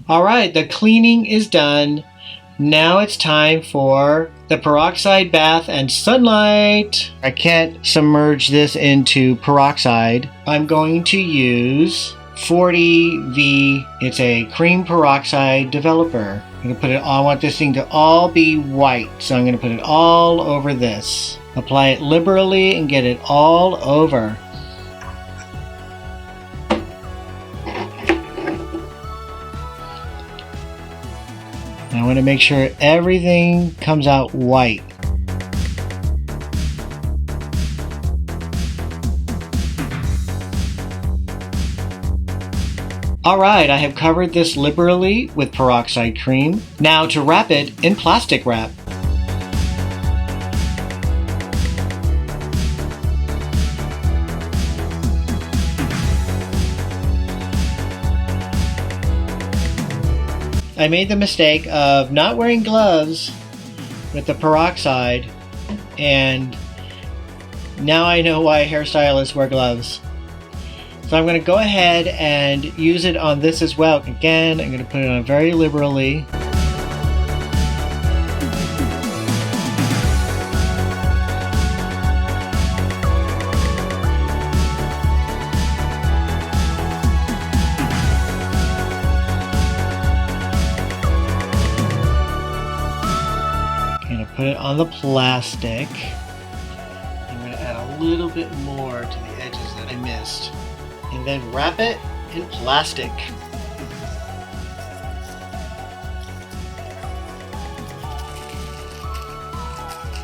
Alright, the cleaning is done. Now it's time for the peroxide bath and sunlight. I can't submerge this into peroxide. I'm going to use 40V. It's a cream peroxide developer. I'm going to put it on. I want this thing to all be white, so I'm going to put it all over this. Apply it liberally and get it all over. I want to make sure everything comes out white. Alright, I have covered this liberally with peroxide cream. Now to wrap it in plastic wrap. I made the mistake of not wearing gloves with the peroxide, and now I know why hairstylists wear gloves. So I'm going to go ahead and use it on this as well. Again, I'm going to put it on very liberally. Put it on the plastic. I'm going to add a little bit more to the edges that I missed. And then wrap it in plastic.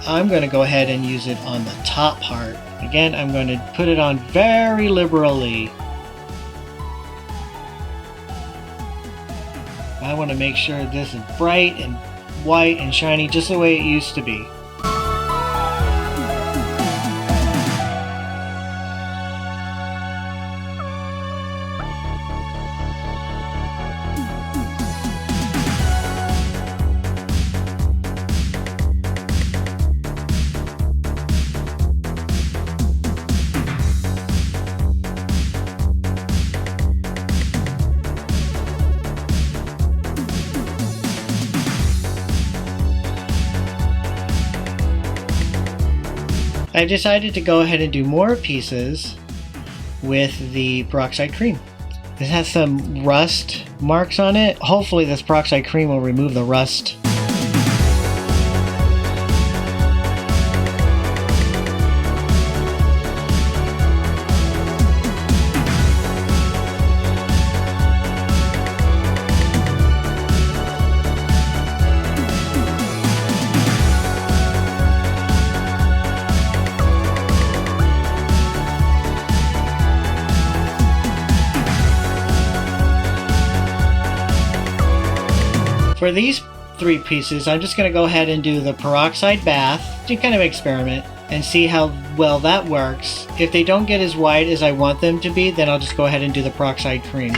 I'm going to go ahead and use it on the top part. Again, I'm going to put it on very liberally. I want to make sure this is bright and white and shiny just the way it used to be. I've decided to go ahead and do more pieces with the peroxide cream. This has some rust marks on it. Hopefully this peroxide cream will remove the rust. For these three pieces, I'm just going to go ahead and do the peroxide bath to kind of experiment and see how well that works. If they don't get as white as I want them to be, then I'll just go ahead and do the peroxide cream.